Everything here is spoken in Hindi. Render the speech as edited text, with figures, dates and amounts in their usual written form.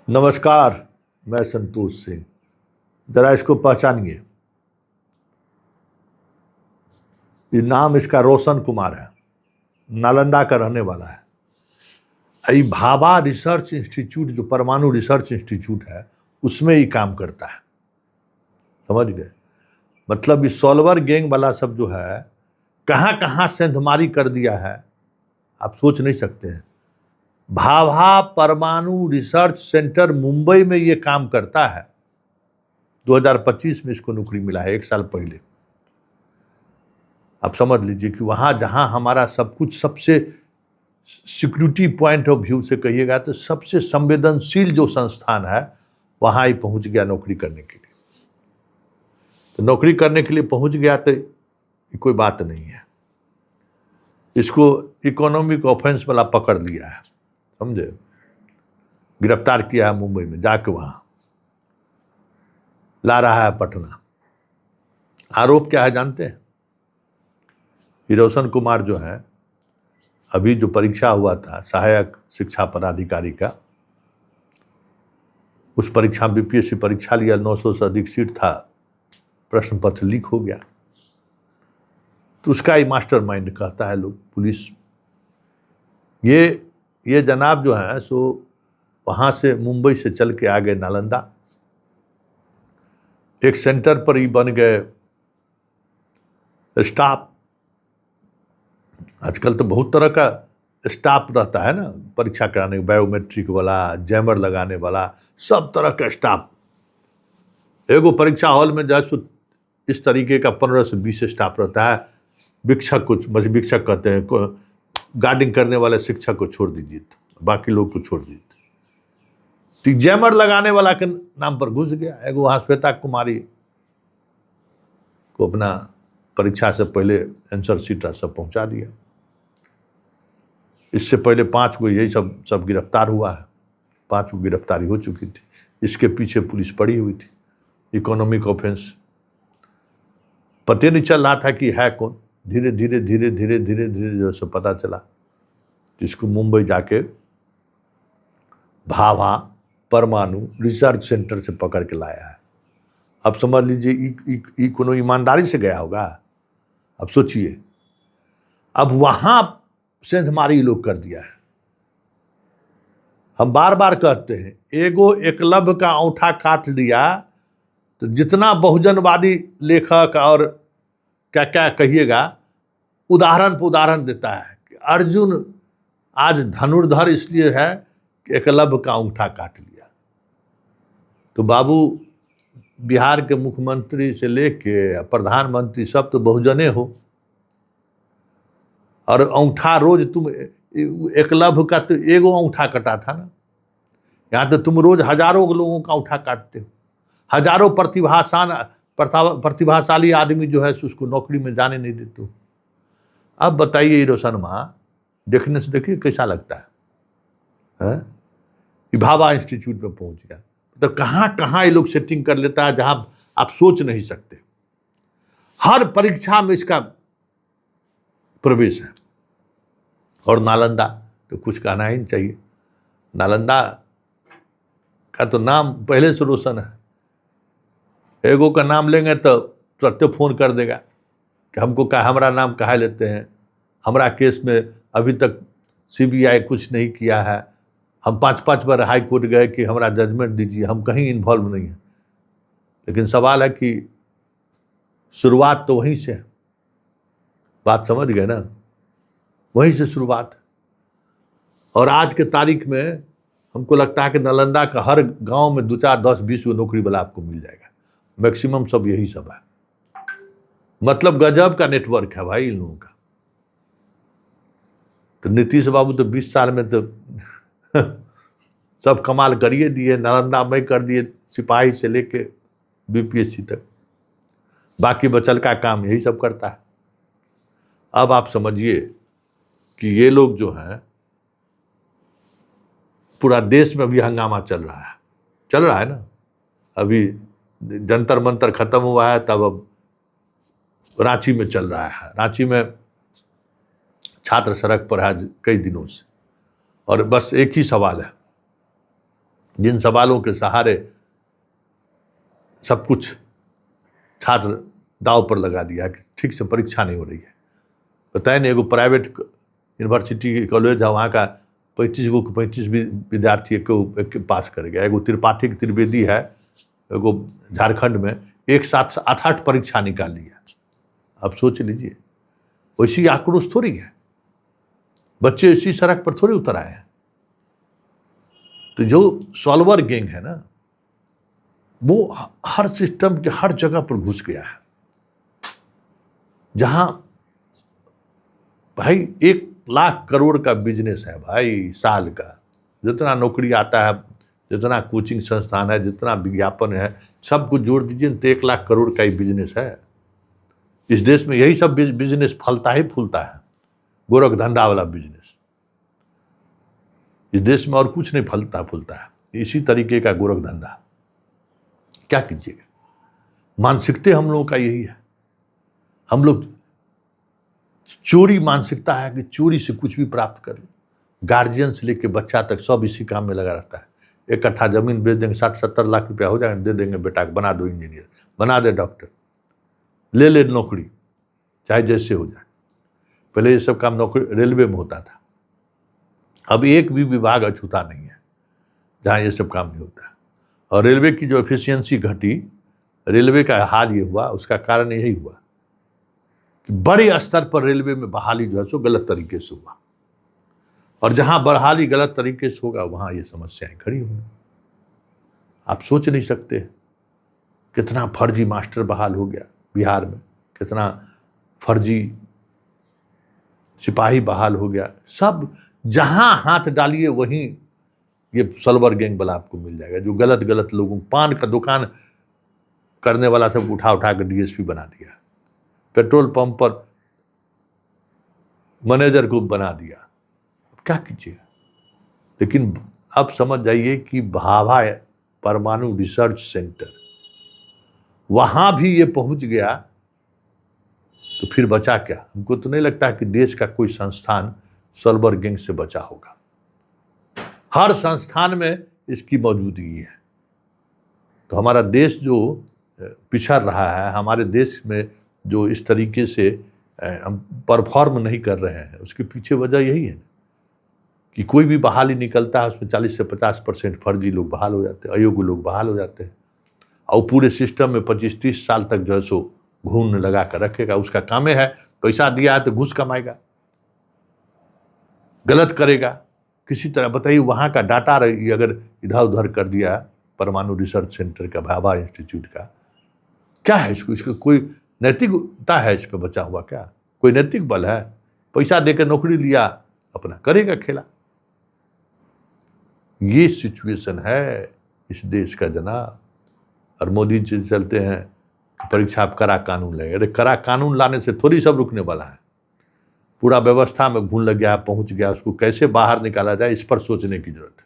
नमस्कार। मैं संतोष सिंह। जरा इसको पहचानिए। ये नाम इसका रोशन कुमार है, नालंदा का रहने वाला है। ये भाभा रिसर्च इंस्टीट्यूट, जो परमाणु रिसर्च इंस्टीट्यूट है, उसमें ही काम करता है। समझ गए? मतलब ये सॉल्वर गैंग वाला सब जो है, कहाँ कहाँ सेंधमारी कर दिया है, आप सोच नहीं सकते हैं। भाभा परमाणु रिसर्च सेंटर मुंबई में ये काम करता है। 2025 में इसको नौकरी मिला है, 1 साल पहले। आप समझ लीजिए कि वहां जहां हमारा सब कुछ, सबसे सिक्योरिटी पॉइंट ऑफ व्यू से कहिएगा तो सबसे संवेदनशील जो संस्थान है, वहां ही पहुंच गया नौकरी करने के लिए। तो नौकरी करने के लिए पहुंच गया तो कोई बात नहीं है। इसको इकोनॉमिक ऑफेंस वाला पकड़ लिया है, समझे? गिरफ्तार किया है मुंबई में, जाके वहां ला रहा है पटना। आरोप क्या है जानते हैं? ये रोशन कुमार जो है, अभी जो परीक्षा हुआ था सहायक शिक्षा पदाधिकारी का, उस परीक्षा बीपीएससी परीक्षा लिया, 900 से अधिक सीट था, प्रश्न पत्र लीक हो गया। तो उसका ही मास्टरमाइंड कहता है लोग, पुलिस। ये जनाब जो है सो वहां से मुंबई से चल के आ गए नालंदा। एक सेंटर पर ही बन गए स्टाफ। आजकल तो बहुत तरह का स्टाफ रहता है ना, परीक्षा कराने, बायोमेट्रिक वाला, जैमर लगाने वाला, सब तरह का स्टाफ। एगो परीक्षा हॉल में जैसे इस तरीके का 15 से 20 स्टाफ रहता है। वीक्षक, कुछ वीक्षक कहते हैं, गार्डिंग करने वाले शिक्षक को छोड़ दीजिए, बाकी लोग को छोड़ दीजिए। तो जैमर लगाने वाला के नाम पर घुस गया। एगो वहाँ श्वेता कुमारी को अपना परीक्षा से पहले आंसर शीट सब पहुंचा दिया। इससे पहले 5 को यही सब गिरफ्तार हुआ है। 5 को गिरफ्तारी हो चुकी थी। इसके पीछे पुलिस पड़ी हुई थी। इकोनॉमिक ऑफेंस पता नहीं चल रहा था कि है कौन। धीरे धीरे धीरे धीरे धीरे धीरे जैसे पता चला, जिसको मुंबई जाके भाभा परमाणु रिसर्च सेंटर से पकड़ के लाया है। अब समझ लीजिए कोनो ईमानदारी से गया होगा। अब सोचिए, अब वहां सेंधमारी लोग कर दिया है। हम बार बार कहते हैं, एगो एकलव्य का औंठा काट दिया तो जितना बहुजनवादी लेखक और क्या क्या कहिएगा, उदाहरण पर उदाहरण देता है कि अर्जुन आज धनुर्धर इसलिए है कि एकलव्य का अंगूठा काट लिया। तो बाबू, बिहार के मुख्यमंत्री से लेके प्रधानमंत्री सब तो बहुजने हो, और अंगूठा रोज तुम, एकलव्य का तो एगो अंगूठा कटा था ना, यहाँ तो तुम रोज हजारों लोगों का अंगूठा काटते हो। हजारों प्रतिभाशाली आदमी जो है उसको नौकरी में जाने नहीं देते हो। अब बताइए, रोशन माँ देखने से देखिए कैसा लगता है? भाभा इंस्टीट्यूट में पहुंच गया। तो कहाँ कहाँ ये लोग सेटिंग कर लेता है, जहां आप सोच नहीं सकते। हर परीक्षा में इसका प्रवेश है। और नालंदा तो कुछ कहना ही नहीं चाहिए। नालंदा का तो नाम पहले से रोशन है। एगो का नाम लेंगे तो तुरंत फोन कर देगा कि हमको हमारा नाम कहा लेते हैं, हमारा केस में अभी तक सीबीआई कुछ नहीं किया है, हम 5-5 बार हाई कोर्ट गए कि हमारा जजमेंट दीजिए, हम कहीं इन्वॉल्व नहीं है। लेकिन सवाल है कि शुरुआत तो वहीं से है। बात समझ गए ना? वहीं से शुरुआत है। और आज के तारीख में हमको लगता है कि नालंदा का हर गांव में 2, 4, 10, 20 नौकरी वाला आपको मिल जाएगा। मैक्सिमम सब यही सब है। मतलब गजब का नेटवर्क है भाई इन लोगों का। तो नीतीश बाबू तो 20 साल में तो सब कमाल करिए दिए। नालंदा में कर दिए, सिपाही से लेके बीपीएससी तक। बाकी बचल का काम यही सब करता है। अब आप समझिए कि ये लोग जो हैं, पूरा देश में अभी हंगामा चल रहा है ना। अभी जंतर मंतर खत्म हुआ है, तब अब रांची में चल रहा है। रांची में छात्र सड़क पर है कई दिनों से, और बस एक ही सवाल है जिन सवालों के सहारे सब कुछ छात्र दाव पर लगा दिया कि ठीक से परीक्षा नहीं हो रही है। बताए नहीं, एगो प्राइवेट यूनिवर्सिटी कॉलेज है, वहाँ का 35 गो 35 विद्यार्थी एक पास कर गया। एगो त्रिपाठी त्रिवेदी है एगो झारखंड में, एक साथ 8-8 परीक्षा निकाल लिया। अब सोच लीजिए, वैसी आक्रोश थोड़ी है, बच्चे इसी सड़क पर थोड़ी उतर आए हैं। तो जो सॉल्वर गैंग है ना, वो हर सिस्टम के हर जगह पर घुस गया है। जहां भाई 1 लाख करोड़ का बिजनेस है भाई साल का, जितना नौकरी आता है, जितना कोचिंग संस्थान है, जितना विज्ञापन है, सब कुछ जोड़ दीजिए तो 1 लाख करोड़ का ही बिजनेस है। इस देश में यही सब बिजनेस फलता ही फूलता है, गोरख धंधा वाला बिजनेस। इस देश में और कुछ नहीं फलता फूलता है, इसी तरीके का गोरख धंधा। क्या कीजिएगा, मानसिकता हम लोगों का यही है। हम लोग चोरी मानसिकता है कि चोरी से कुछ भी प्राप्त कर ले। गार्जियन से लेके बच्चा तक सब इसी काम में लगा रहता है। 1 कट्ठा जमीन बेच देंगे, 60-70 लाख रुपया हो जाएंगे, दे देंगे बेटा को, बना दो इंजीनियर, बना दे डॉक्टर, ले नौकरी, चाहे जैसे हो जाए। पहले ये सब काम नौकरी रेलवे में होता था, अब एक भी विभाग अछूता नहीं है जहाँ ये सब काम नहीं होता। और रेलवे की जो एफिशिएंसी घटी, रेलवे का हाल ये हुआ, उसका कारण यही हुआ कि बड़े स्तर पर रेलवे में बहाली जो है सो गलत तरीके से हुआ। और जहां बहाली गलत तरीके से होगा वहां ये समस्याएं खड़ी होंगी। आप सोच नहीं सकते कितना फर्जी मास्टर बहाल हो गया बिहार में, कितना फर्जी सिपाही बहाल हो गया। सब जहां हाथ डालिए वहीं ये सल्वर गैंग वाला आपको मिल जाएगा, जो गलत गलत लोगों, पान का दुकान करने वाला सब उठा के डीएसपी बना दिया, पेट्रोल पंप पर मैनेजर को बना दिया। क्या कीजिएगा। लेकिन अब समझ जाइए कि भाभा परमाणु रिसर्च सेंटर, वहां भी ये पहुंच गया तो फिर बचा क्या। हमको तो नहीं लगता कि देश का कोई संस्थान सल्वर गैंग से बचा होगा। हर संस्थान में इसकी मौजूदगी है। तो हमारा देश जो पिछड़ रहा है, हमारे देश में जो इस तरीके से हम परफॉर्म नहीं कर रहे हैं, उसके पीछे वजह यही है कि कोई भी बहाली निकलता है उसमें 40 से 50% फर्जी लोग बहाल हो जाते हैं, अयोग्य लोग बहाल हो जाते हैं। और पूरे सिस्टम में 25-30 साल तक जो है सो घून लगा कर रखेगा। उसका काम है, पैसा दिया है तो घूस कमाएगा, गलत करेगा किसी तरह। बताइए, वहाँ का डाटा अगर इधर उधर कर दिया परमाणु रिसर्च सेंटर का, भाभा इंस्टीट्यूट का, क्या है इसको, इसका कोई नैतिकता है इस पर बचा हुआ? क्या कोई नैतिक बल है? पैसा देकर नौकरी लिया, अपना करेगा खेला। ये सिचुएशन है इस देश का जनाब। और मोदी जी चलते हैं कि परीक्षा आप कड़ा कानून लाए। अरे कड़ा कानून लाने से थोड़ी सब रुकने वाला है। पूरा व्यवस्था में घुन लग गया, पहुंच गया, उसको कैसे बाहर निकाला जाए, इस पर सोचने की जरूरत है।